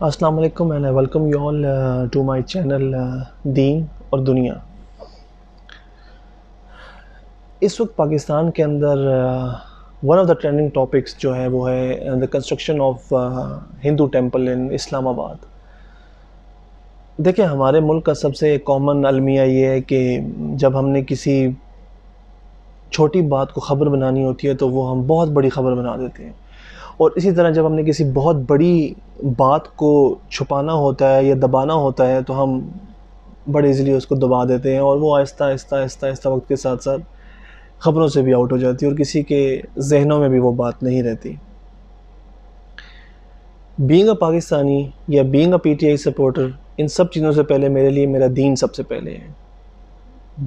السلام علیکم and I welcome you all to my channel دین اور دنیا۔ اس وقت پاکستان کے اندر one of the trending topics جو ہے وہ ہے the construction of Hindu temple in Islamabad. دیکھیں، ہمارے ملک کا سب سے کامن المیہ یہ ہے کہ جب ہم نے کسی چھوٹی بات کو خبر بنانی ہوتی ہے تو وہ ہم بہت بڑی خبر بنا دیتے ہیں، اور اسی طرح جب ہم نے کسی بہت بڑی بات کو چھپانا ہوتا ہے یا دبانا ہوتا ہے تو ہم بڑے ایزیلی اس کو دبا دیتے ہیں، اور وہ آہستہ آہستہ آہستہ آہستہ وقت کے ساتھ ساتھ خبروں سے بھی آؤٹ ہو جاتی ہے اور کسی کے ذہنوں میں بھی وہ بات نہیں رہتی۔ بینگ اے پاکستانی یا being a P T I supporter, ان سب چیزوں سے پہلے میرے لیے میرا دین سب سے پہلے ہے۔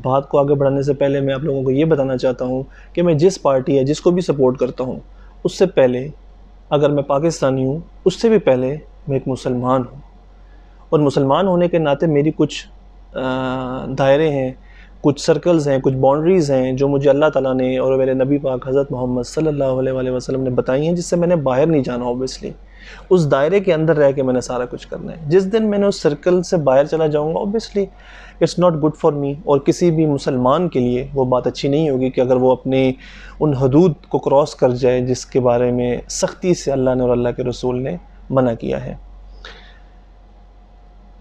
بات کو آگے بڑھانے سے پہلے میں آپ لوگوں کو یہ بتانا چاہتا ہوں کہ میں جس پارٹی یا جس کو بھی سپورٹ کرتا ہوں اس سے پہلے، اگر میں پاکستانی ہوں اس سے بھی پہلے میں ایک مسلمان ہوں، اور مسلمان ہونے کے ناطے میری کچھ دائرے ہیں، کچھ سرکلز ہیں، کچھ باؤنڈریز ہیں جو مجھے اللہ تعالیٰ نے اور میرے نبی پاک حضرت محمد صلی اللہ علیہ وآلہ وسلم نے بتائی ہیں، جس سے میں نے باہر نہیں جانا۔ اوبیسلی اس دائرے کے اندر رہ کے میں نے سارا کچھ کرنا ہے۔ جس دن میں نے اس سرکل سے باہر چلا جاؤں گا، obviously it's not good for me, اور کسی بھی مسلمان کے لیے وہ بات اچھی نہیں ہوگی کہ اگر وہ اپنے ان حدود کو کراس کر جائے جس کے بارے میں سختی سے اللہ نے اور اللہ کے رسول نے منع کیا ہے۔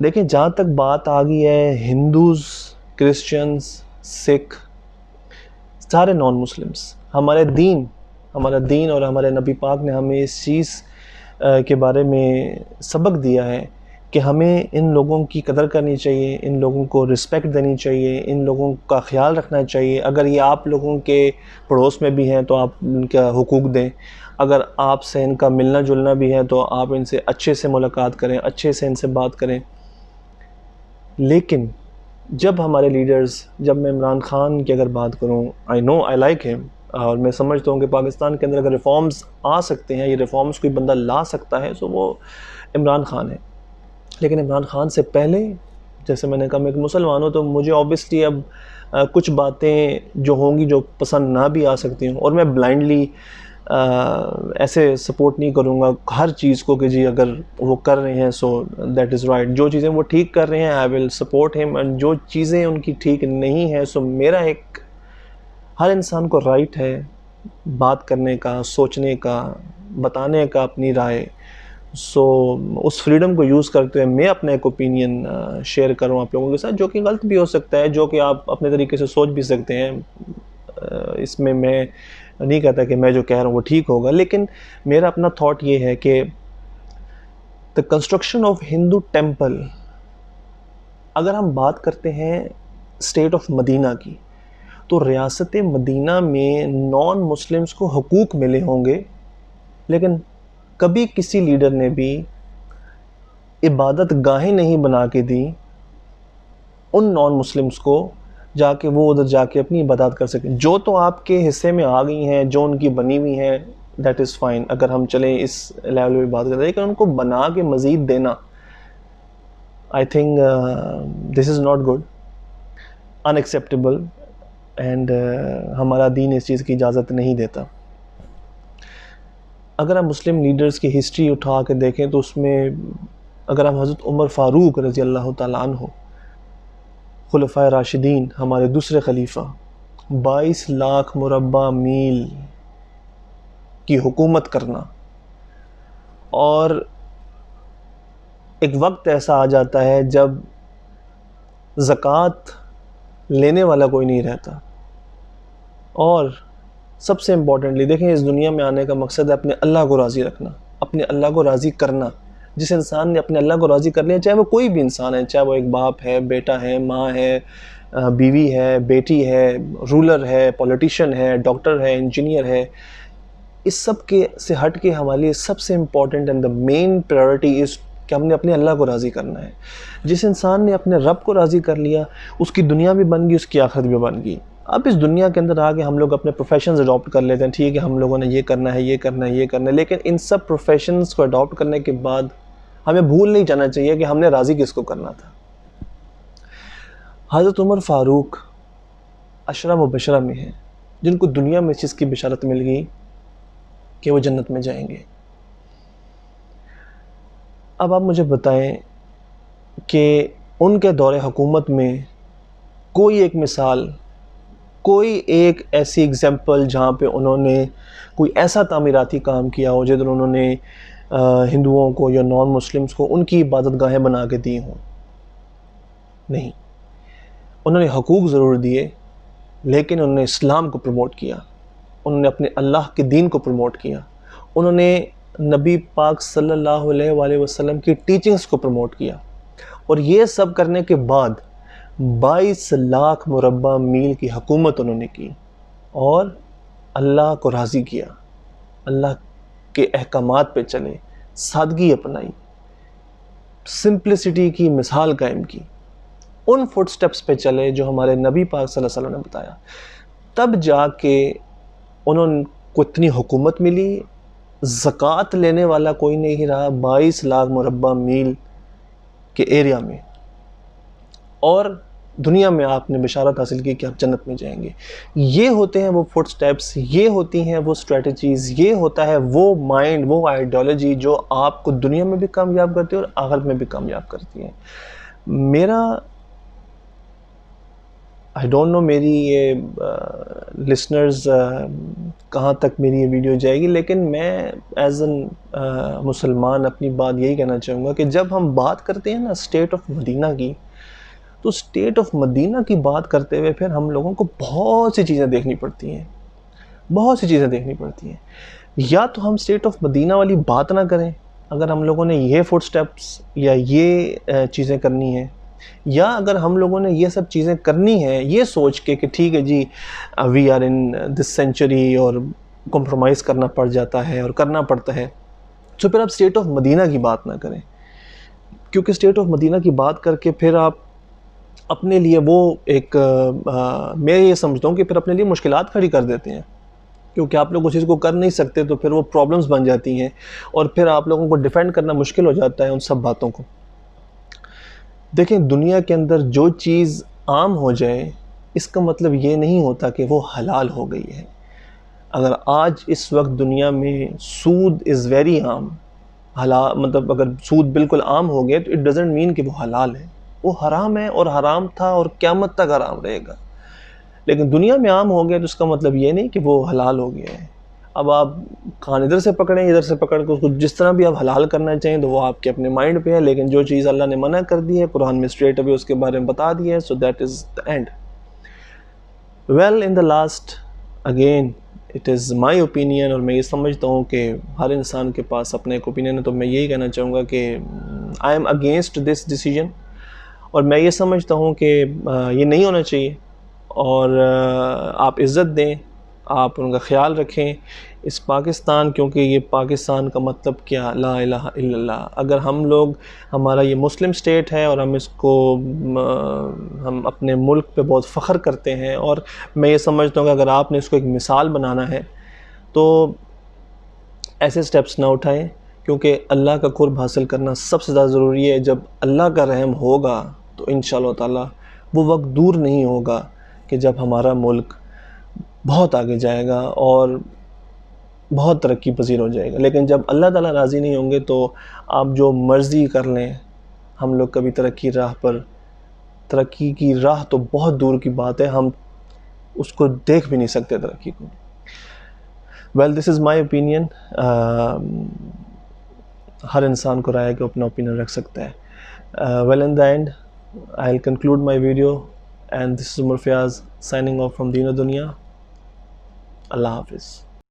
دیکھیں، جہاں تک بات آ گئی ہے ہندوز، کرسچنز، سکھ، سارے نان مسلمس، ہمارا دین اور ہمارے نبی پاک نے ہمیں اس چیز کے بارے میں سبق دیا ہے کہ ہمیں ان لوگوں کی قدر کرنی چاہیے، ان لوگوں کو رسپیکٹ دینی چاہیے، ان لوگوں کا خیال رکھنا چاہیے۔ اگر یہ آپ لوگوں کے پڑوس میں بھی ہیں تو آپ ان کا حقوق دیں، اگر آپ سے ان کا ملنا جلنا بھی ہے تو آپ ان سے اچھے سے ملاقات کریں، اچھے سے ان سے بات کریں۔ لیکن جب ہمارے لیڈرز، جب میں عمران خان کی اگر بات کروں، آئی لائک ہم، اور میں سمجھتا ہوں کہ پاکستان کے اندر اگر ریفارمز آ سکتے ہیں، یہ ریفارمز کوئی بندہ لا سکتا ہے تو وہ عمران خان ہے۔ لیکن عمران خان سے پہلے، جیسے میں نے کہا، میں ایک مسلمان ہوں تو مجھے اوبیسلی اب کچھ باتیں جو ہوں گی جو پسند نہ بھی آ سکتی ہوں، اور میں بلائنڈلی ایسے سپورٹ نہیں کروں گا ہر چیز کو کہ جی اگر وہ کر رہے ہیں سو دیٹ از رائٹ۔ جو چیزیں وہ ٹھیک کر رہے ہیں آئی ول سپورٹ ہم، اینڈ جو چیزیں ان کی ٹھیک نہیں ہیں سو میرا ایک، ہر انسان کو رائٹ ہے بات کرنے کا، سوچنے کا، بتانے کا اپنی رائے۔ سو اس فریڈم کو یوز کرتے ہوئے میں اپنا ایک اوپینین شیئر کروں آپ لوگوں کے ساتھ، جو کہ غلط بھی ہو سکتا ہے، جو کہ آپ اپنے طریقے سے سوچ بھی سکتے ہیں۔ اس میں نہیں کہتا کہ میں جو کہہ رہا ہوں وہ ٹھیک ہوگا، لیکن میرا اپنا تھاٹ یہ ہے کہ دا کنسٹرکشن آف ہندو ٹیمپل، اگر ہم بات کرتے ہیں اسٹیٹ آف مدینہ کی، تو ریاست مدینہ میں نان مسلمز کو حقوق ملے ہوں گے، لیکن کبھی کسی لیڈر نے بھی عبادت گاہیں نہیں بنا کے دی ان نان مسلمز کو، جا کے وہ ادھر جا کے اپنی عبادات کر سکیں۔ جو تو آپ کے حصے میں آ گئی ہیں، جو ان کی بنی ہوئی ہیں، دیٹ از فائن، اگر ہم چلیں اس لیول پہ بات کرتے ہیں، لیکن ان کو بنا کے مزید دینا، I think this is not good, in acceptable, and ہمارا دین اس چیز کی اجازت نہیں دیتا۔ اگر ہم مسلم لیڈرز کی ہسٹری اٹھا کے دیکھیں تو اس میں اگر ہم حضرت عمر فاروق رضی اللہ تعالیٰ عنہ، خلفائے راشدین، ہمارے دوسرے خلیفہ، 22 لاکھ مربع میل کی حکومت کرنا، اور ایک وقت ایسا آ جاتا ہے جب زکوٰۃ لینے والا کوئی نہیں رہتا، اور سب سے امپورٹنٹلی دیکھیں، اس دنیا میں آنے کا مقصد ہے اپنے اللہ کو راضی رکھنا، اپنے اللہ کو راضی کرنا۔ جس انسان نے اپنے اللہ کو راضی کر لیا، چاہے وہ کوئی بھی انسان ہے، چاہے وہ ایک باپ ہے، بیٹا ہے، ماں ہے، بیوی ہے، بیٹی ہے، رولر ہے، پولیٹیشین ہے، ڈاکٹر ہے، انجینئر ہے، اس سب کے سے ہٹ کے ہمارے لیے سب سے important and the main priority is کہ ہم نے اپنے اللہ کو راضی کرنا ہے۔ جس انسان نے اپنے رب کو راضی کر لیا، اس کی دنیا بھی بن گئی، اس کی آخرت بھی بن گئی۔ اب اس دنیا کے اندر آگے ہم لوگ اپنے پروفیشنز اڈاپٹ کر لیتے ہیں، ٹھیک ہے ہم لوگوں نے یہ کرنا ہے، یہ کرنا ہے، یہ کرنا ہے، لیکن ان سب پروفیشنز کو اڈاپٹ کرنے کے بعد ہمیں بھول نہیں جانا چاہیے کہ ہم نے راضی کس کو کرنا تھا۔ حضرت عمر فاروق عشرہ مبشرہ میں ہیں جن کو دنیا میں اس چیز کی بشارت مل گئی کہ وہ جنت میں جائیں گے۔ اب آپ مجھے بتائیں کہ ان کے دور حکومت میں کوئی ایک مثال، کوئی ایک ایسی اگزامپل جہاں پہ انہوں نے کوئی ایسا تعمیراتی کام کیا ہو جدھر انہوں نے ہندوؤں کو یا نان مسلمس کو ان کی عبادت گاہیں بنا کے دی ہوں؟ نہیں. انہوں نے حقوق ضرور دیے، لیکن انہوں نے اسلام کو پروموٹ کیا، انہوں نے اپنے اللہ کے دین کو پروموٹ کیا، انہوں نے نبی پاک صلی اللہ علیہ وآلہ وسلم کی ٹیچنگز کو پروموٹ کیا. اور یہ سب کرنے کے بعد 22 لاکھ مربع میل کی حکومت انہوں نے کی اور اللہ کو راضی کیا، اللہ کے احکامات پہ چلے، سادگی اپنائی، سمپلسٹی کی مثال قائم کی، ان فٹ سٹیپس پہ چلے جو ہمارے نبی پاک صلی اللہ علیہ وسلم نے بتایا. تب جا کے انہوں کو اتنی حکومت ملی، زکوٰۃ لینے والا کوئی نہیں رہا 22 لاکھ مربع میل کے ایریا میں، اور دنیا میں آپ نے بشارت حاصل کی کہ آپ جنت میں جائیں گے. یہ ہوتے ہیں وہ فٹ سٹیپس، یہ ہوتی ہیں وہ اسٹریٹجیز، یہ ہوتا ہے وہ مائنڈ، وہ آئیڈیالوجی جو آپ کو دنیا میں بھی کامیاب کرتی ہے اور آخرت میں بھی کامیاب کرتی ہے. میرا آئی ڈونٹ نو میری یہ لسنرز کہاں تک میری یہ ویڈیو جائے گی، لیکن میں ایز این مسلمان اپنی بات یہی کہنا چاہوں گا کہ جب ہم بات کرتے ہیں نا اسٹیٹ آف مدینہ کی، تو اسٹیٹ آف مدینہ کی بات کرتے ہوئے پھر ہم لوگوں کو بہت سی چیزیں دیکھنی پڑتی ہیں، بہت سی چیزیں دیکھنی پڑتی ہیں. یا تو ہم اسٹیٹ آف مدینہ والی بات نہ کریں اگر ہم لوگوں نے یہ فٹ سٹیپس یا یہ چیزیں کرنی ہیں، یا اگر ہم لوگوں نے یہ سب چیزیں کرنی ہیں یہ سوچ کے کہ ٹھیک ہے جی we are in this century اور کمپرومائز کرنا پڑ جاتا ہے اور کرنا پڑتا ہے، تو پھر آپ اسٹیٹ آف مدینہ کی بات نہ کریں. کیونکہ اسٹیٹ آف مدینہ کی بات کر کے پھر آپ اپنے لیے وہ ایک میں یہ سمجھتا ہوں کہ پھر اپنے لیے مشکلات کھڑی کر دیتے ہیں، کیونکہ آپ لوگ اس چیز کو کر نہیں سکتے تو پھر وہ پرابلمس بن جاتی ہیں اور پھر آپ لوگوں کو ڈیفینڈ کرنا مشکل ہو جاتا ہے ان سب باتوں کو. دیکھیں دنیا کے اندر جو چیز عام ہو جائے اس کا مطلب یہ نہیں ہوتا کہ وہ حلال ہو گئی ہے. اگر آج اس وقت دنیا میں سود از ویری عام، مطلب اگر سود بالکل عام ہو گئے تو اٹ ڈزنٹ مین کہ وہ حلال ہے، وہ حرام ہے اور حرام تھا اور قیامت تک حرام رہے گا. لیکن دنیا میں عام ہو گیا تو اس کا مطلب یہ نہیں کہ وہ حلال ہو گیا ہے. اب آپ کان ادھر سے پکڑیں ادھر سے پکڑ کے اس کو جس طرح بھی آپ حلال کرنا چاہیں تو وہ آپ کے اپنے مائنڈ پہ ہے، لیکن جو چیز اللہ نے منع کر دی ہے قرآن میں اسٹریٹ اوے اس کے بارے میں بتا دیا ہے، so that is the end. Well in the last again it is my opinion, اور میں یہ سمجھتا ہوں کہ ہر انسان کے پاس اپنا ایک اوپینین ہے، تو میں یہی کہنا چاہوں گا کہ I am against this decision, اور میں یہ سمجھتا ہوں کہ یہ نہیں ہونا چاہیے. اور آپ عزت دیں، آپ ان کا خیال رکھیں اس پاکستان، کیونکہ یہ پاکستان کا مطلب کیا، لا الہ الا اللہ. اگر ہم لوگ، ہمارا یہ مسلم سٹیٹ ہے اور ہم اس کو ہم اپنے ملک پہ بہت فخر کرتے ہیں، اور میں یہ سمجھتا ہوں کہ اگر آپ نے اس کو ایک مثال بنانا ہے تو ایسے سٹیپس نہ اٹھائیں، کیونکہ اللہ کا قرب حاصل کرنا سب سے زیادہ ضروری ہے. جب اللہ کا رحم ہوگا تو انشاءاللہ تعالی وہ وقت دور نہیں ہوگا کہ جب ہمارا ملک بہت آگے جائے گا اور بہت ترقی پذیر ہو جائے گا. لیکن جب اللہ تعالیٰ راضی نہیں ہوں گے تو آپ جو مرضی کر لیں، ہم لوگ کبھی ترقی کی راہ تو بہت دور کی بات ہے، ہم اس کو دیکھ بھی نہیں سکتے ترقی کو. Well this is my opinion. ہر انسان کو رائے کہ اپنا اوپینین رکھ سکتا ہے. Well in the end I will conclude my video and this is Umar Fayaz signing off from Deen و دنیا. اللہ حافظ.